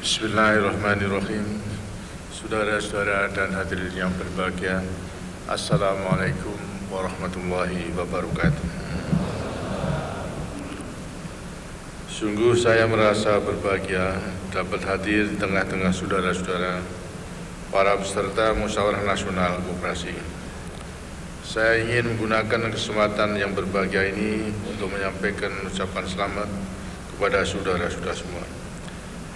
Bismillahirrahmanirrahim. Saudara-saudara dan hadirin yang berbahagia, Assalamualaikum warahmatullahi wabarakatuh. Sungguh saya merasa berbahagia dapat hadir di tengah-tengah saudara-saudara para peserta Musyawarah Nasional Koperasi. Saya ingin menggunakan kesempatan yang berbahagia ini untuk menyampaikan ucapan selamat kepada saudara-saudara semua.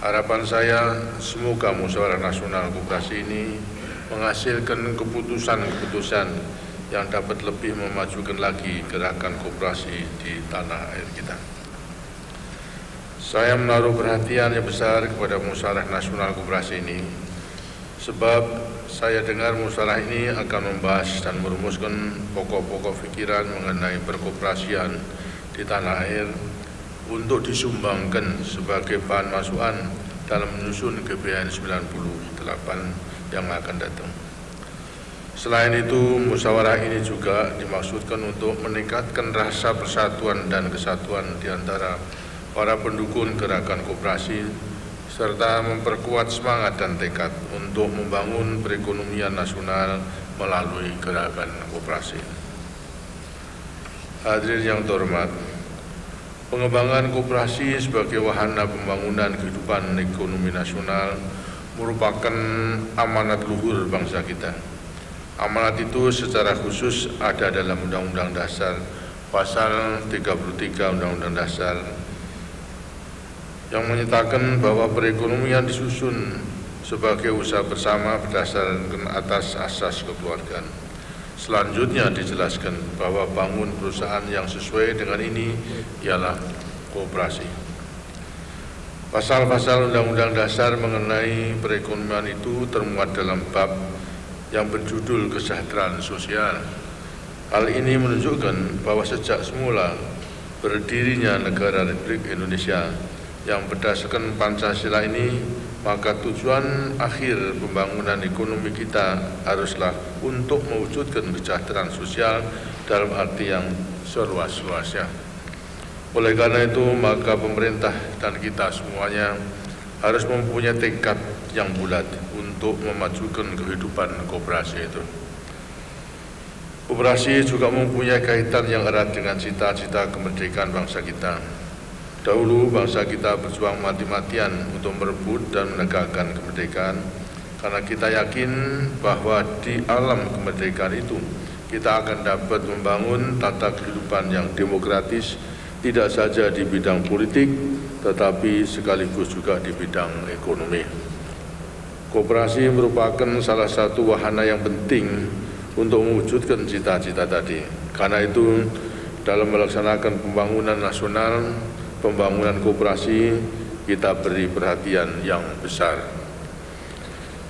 Harapan saya semoga Musyawarah Nasional Koperasi ini menghasilkan keputusan-keputusan yang dapat lebih memajukan lagi gerakan koperasi di tanah air kita. Saya menaruh perhatian yang besar kepada Musyawarah Nasional Koperasi ini sebab saya dengar musyawarah ini akan membahas dan merumuskan pokok-pokok pikiran mengenai perkoperasian di tanah air untuk disumbangkan sebagai bahan masukan dalam menyusun GBHN 98 yang akan datang. Selain itu, musyawarah ini juga dimaksudkan untuk meningkatkan rasa persatuan dan kesatuan di antara para pendukung gerakan koperasi serta memperkuat semangat dan tekad untuk membangun perekonomian nasional melalui gerakan koperasi. Hadirin yang terhormat, pengembangan koperasi sebagai wahana pembangunan kehidupan ekonomi nasional merupakan amanat luhur bangsa kita. Amanat itu secara khusus ada dalam Undang-Undang Dasar Pasal 33 Undang-Undang Dasar yang menyatakan bahwa perekonomian disusun sebagai usaha bersama berdasarkan atas asas kekeluargaan. Selanjutnya dijelaskan bahwa bangun perusahaan yang sesuai dengan ini ialah koperasi. Pasal-pasal Undang-Undang Dasar mengenai perekonomian itu termuat dalam bab yang berjudul kesejahteraan sosial. Hal ini menunjukkan bahwa sejak semula berdirinya negara Republik Indonesia yang berdasarkan Pancasila ini, maka tujuan akhir pembangunan ekonomi kita haruslah untuk mewujudkan kesejahteraan sosial dalam arti yang seluas-luasnya. Oleh karena itu, maka pemerintah dan kita semuanya harus mempunyai tekad yang bulat untuk memajukan kehidupan koperasi itu. Koperasi juga mempunyai kaitan yang erat dengan cita-cita kemerdekaan bangsa kita. Dahulu bangsa kita berjuang mati-matian untuk merebut dan menegakkan kemerdekaan karena kita yakin bahwa di alam kemerdekaan itu kita akan dapat membangun tata kehidupan yang demokratis tidak saja di bidang politik tetapi sekaligus juga di bidang ekonomi. Koperasi merupakan salah satu wahana yang penting untuk mewujudkan cita-cita tadi. Karena itu dalam melaksanakan pembangunan nasional, pembangunan koperasi kita beri perhatian yang besar.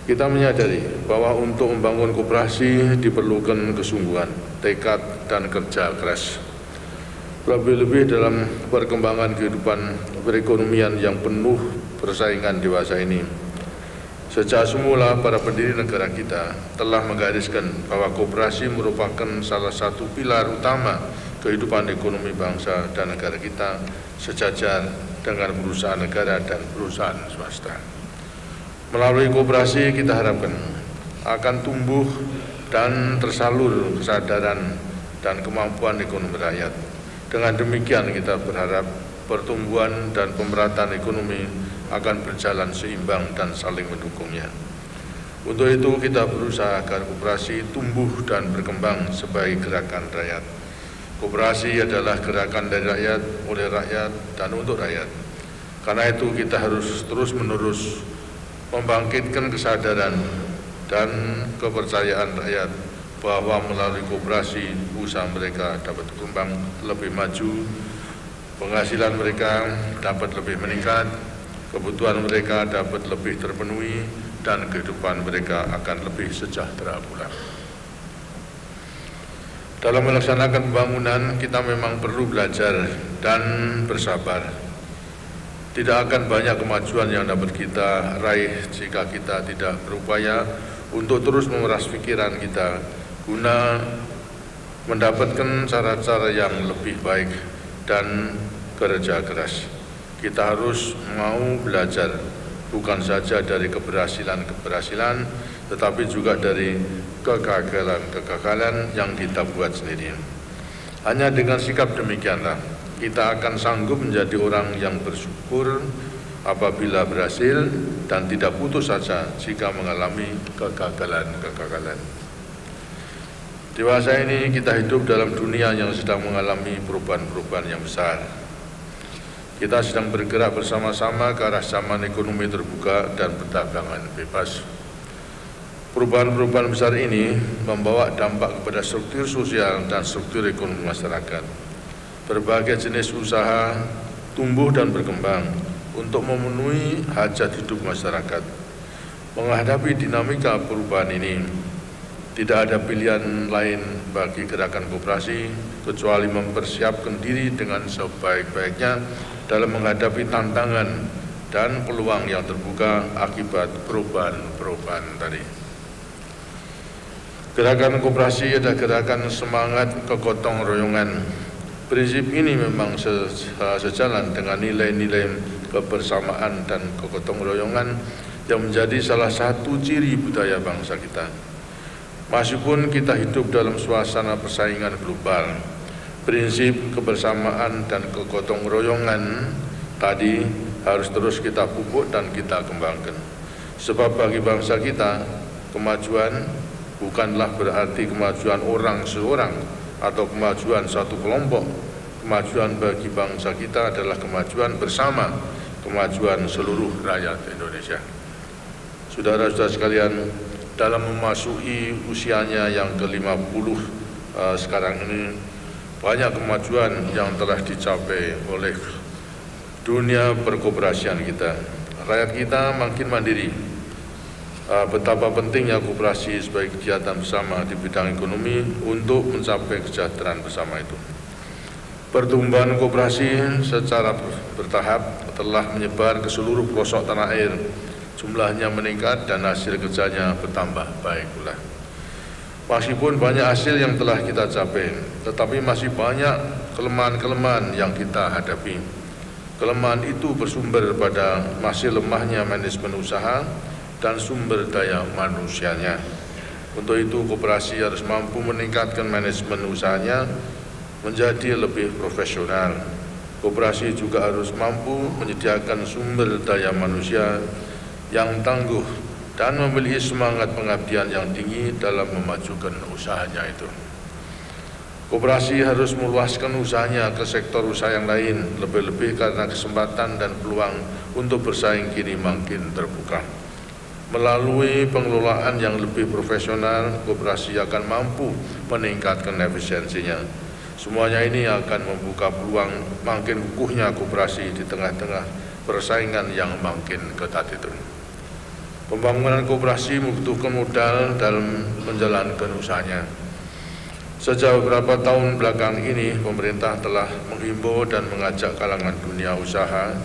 Kita menyadari bahwa untuk membangun koperasi diperlukan kesungguhan, tekad, dan kerja keras. Lebih-lebih dalam perkembangan kehidupan perekonomian yang penuh persaingan dewasa ini. Sejak semula para pendiri negara kita telah menggariskan bahwa koperasi merupakan salah satu pilar utama kehidupan ekonomi bangsa dan negara kita sejajar dengan perusahaan negara dan perusahaan swasta. Melalui koperasi kita harapkan akan tumbuh dan tersalur kesadaran dan kemampuan ekonomi rakyat. Dengan demikian kita berharap pertumbuhan dan pemerataan ekonomi akan berjalan seimbang dan saling mendukungnya. Untuk itu kita berusaha agar koperasi tumbuh dan berkembang sebagai gerakan rakyat. Koperasi adalah gerakan dari rakyat, oleh rakyat, dan untuk rakyat. Karena itu kita harus terus-menerus membangkitkan kesadaran dan kepercayaan rakyat bahwa melalui koperasi usaha mereka dapat berkembang lebih maju, penghasilan mereka dapat lebih meningkat, kebutuhan mereka dapat lebih terpenuhi, dan kehidupan mereka akan lebih sejahtera pula. Dalam melaksanakan pembangunan, kita memang perlu belajar dan bersabar. Tidak akan banyak kemajuan yang dapat kita raih jika kita tidak berupaya untuk terus memeras pikiran kita guna mendapatkan cara-cara yang lebih baik dan kerja keras. Kita harus mau belajar bukan saja dari keberhasilan-keberhasilan, tetapi juga dari kegagalan-kegagalan yang kita buat sendiri. Hanya dengan sikap demikianlah kita akan sanggup menjadi orang yang bersyukur apabila berhasil dan tidak putus asa jika mengalami kegagalan-kegagalan. Dewasa ini kita hidup dalam dunia yang sedang mengalami perubahan-perubahan yang besar. Kita sedang bergerak bersama-sama ke arah zaman ekonomi terbuka dan perdagangan bebas. Perubahan-perubahan besar ini membawa dampak kepada struktur sosial dan struktur ekonomi masyarakat. Berbagai jenis usaha tumbuh dan berkembang untuk memenuhi hajat hidup masyarakat. Menghadapi dinamika perubahan ini, tidak ada pilihan lain bagi gerakan koperasi kecuali mempersiapkan diri dengan sebaik-baiknya dalam menghadapi tantangan dan peluang yang terbuka akibat perubahan-perubahan tadi. Gerakan koperasi adalah gerakan semangat kegotong royongan. Prinsip ini memang sejalan dengan nilai-nilai kebersamaan dan kegotong royongan yang menjadi salah satu ciri budaya bangsa kita. Meskipun kita hidup dalam suasana persaingan global, prinsip kebersamaan dan kegotong royongan tadi harus terus kita pupuk dan kita kembangkan. Sebab bagi bangsa kita, kemajuan bukanlah berarti kemajuan orang seorang atau kemajuan satu kelompok. Kemajuan bagi bangsa kita adalah kemajuan bersama, kemajuan seluruh rakyat Indonesia. Saudara-saudara sekalian, dalam memasuki usianya yang ke-50 sekarang ini, banyak kemajuan yang telah dicapai oleh dunia perkoperasian kita. Rakyat kita makin mandiri. Betapa pentingnya koperasi sebagai kegiatan bersama di bidang ekonomi untuk mencapai kesejahteraan bersama itu. Pertumbuhan koperasi secara bertahap telah menyebar ke seluruh pelosok tanah air. Jumlahnya meningkat dan hasil kerjanya bertambah baik pula. Meskipun banyak hasil yang telah kita capai, tetapi masih banyak kelemahan-kelemahan yang kita hadapi. Kelemahan itu bersumber pada masih lemahnya manajemen usaha dan sumber daya manusianya. Untuk itu, koperasi harus mampu meningkatkan manajemen usahanya menjadi lebih profesional. Koperasi juga harus mampu menyediakan sumber daya manusia yang tangguh dan memiliki semangat pengabdian yang tinggi dalam memajukan usahanya itu. Koperasi harus meluaskan usahanya ke sektor usaha yang lain, lebih-lebih karena kesempatan dan peluang untuk bersaing kini makin terbuka. Melalui pengelolaan yang lebih profesional, koperasi akan mampu meningkatkan efisiensinya. Semuanya ini akan membuka peluang makin kukuhnya koperasi di tengah-tengah persaingan yang makin ketat itu. Pembangunan koperasi membutuhkan modal dalam menjalankan usahanya. Sejak beberapa tahun belakang ini, pemerintah telah menghimbau dan mengajak kalangan dunia usaha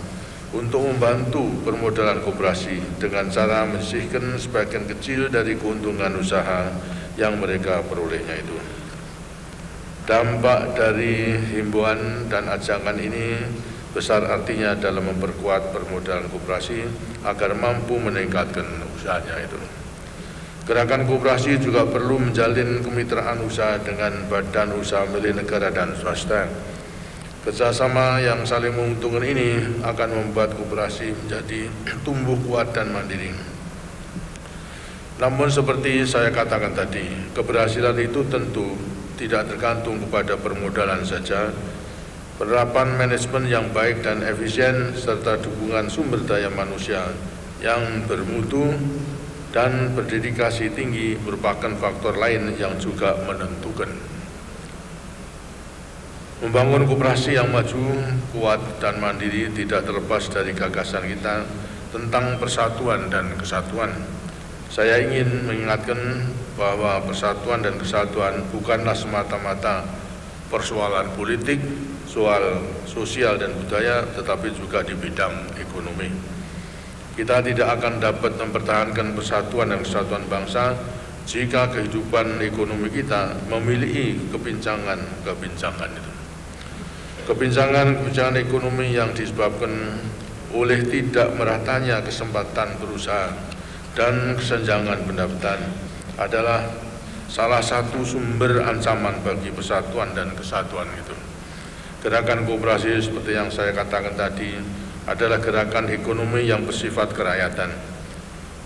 untuk membantu permodalan koperasi dengan cara menyisihkan sebagian kecil dari keuntungan usaha yang mereka perolehnya itu. Dampak dari himbauan dan ajakan ini besar artinya dalam memperkuat permodalan koperasi agar mampu meningkatkan usahanya itu. Gerakan koperasi juga perlu menjalin kemitraan usaha dengan badan usaha milik negara dan swasta. Kerjasama yang saling menguntungkan ini akan membuat koperasi menjadi tumbuh kuat dan mandiri. Namun seperti saya katakan tadi, keberhasilan itu tentu tidak tergantung kepada permodalan saja. Penerapan manajemen yang baik dan efisien serta dukungan sumber daya manusia yang bermutu dan berdedikasi tinggi merupakan faktor lain yang juga menentukan. Membangun koperasi yang maju, kuat, dan mandiri tidak terlepas dari gagasan kita tentang persatuan dan kesatuan. Saya ingin mengingatkan bahwa persatuan dan kesatuan bukanlah semata-mata persoalan politik, soal sosial dan budaya, tetapi juga di bidang ekonomi. Kita tidak akan dapat mempertahankan persatuan dan kesatuan bangsa jika kehidupan ekonomi kita memiliki kebincangan itu. Kebincangan ekonomi yang disebabkan oleh tidak meratanya kesempatan berusaha dan kesenjangan pendapatan adalah salah satu sumber ancaman bagi persatuan dan kesatuan itu. Gerakan koperasi seperti yang saya katakan tadi adalah gerakan ekonomi yang bersifat kerakyatan.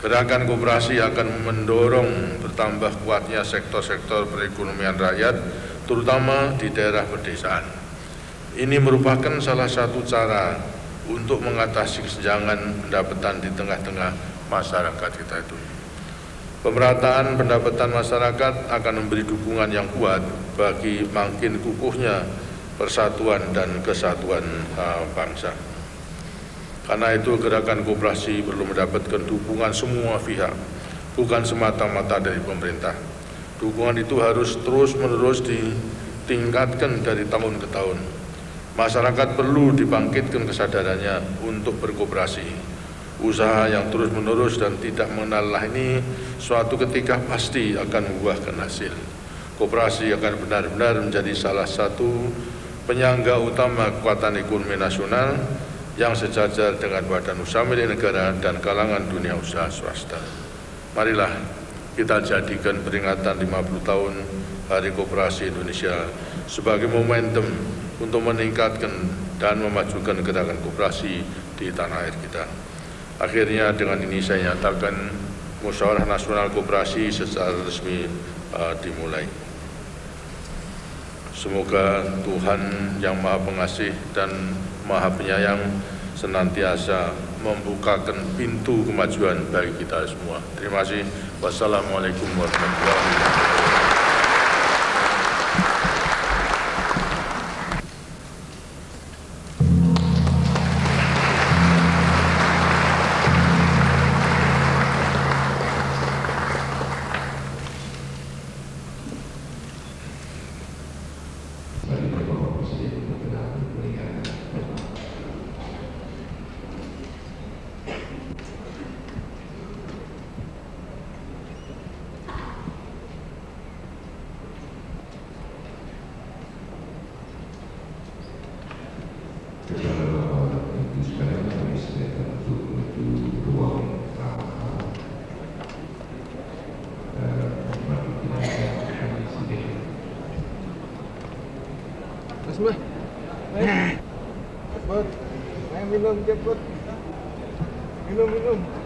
Gerakan koperasi akan mendorong bertambah kuatnya sektor-sektor perekonomian rakyat, terutama di daerah pedesaan. Ini merupakan salah satu cara untuk mengatasi kesenjangan pendapatan di tengah-tengah masyarakat kita itu. Pemerataan pendapatan masyarakat akan memberi dukungan yang kuat bagi makin kukuhnya persatuan dan kesatuan bangsa. Karena itu gerakan koperasi perlu mendapatkan dukungan semua pihak, bukan semata-mata dari pemerintah. Dukungan itu harus terus-menerus ditingkatkan dari tahun ke tahun. Masyarakat perlu dibangkitkan kesadarannya untuk berkoperasi. Usaha yang terus-menerus dan tidak mengenal lelah ini suatu ketika pasti akan membuahkan hasil. Koperasi akan benar-benar menjadi salah satu penyangga utama kekuatan ekonomi nasional yang sejajar dengan badan usaha milik negara dan kalangan dunia usaha swasta. Marilah kita jadikan peringatan 50 tahun Hari Koperasi Indonesia sebagai momentum untuk meningkatkan dan memajukan gerakan koperasi di tanah air kita. Akhirnya dengan ini saya nyatakan Musyawarah Nasional Koperasi secara resmi dimulai. Semoga Tuhan yang Maha Pengasih dan Maha Penyayang senantiasa membukakan pintu kemajuan bagi kita semua. Terima kasih. Wassalamualaikum warahmatullahi wabarakatuh. Cepet, cepet, minum cepet, minum.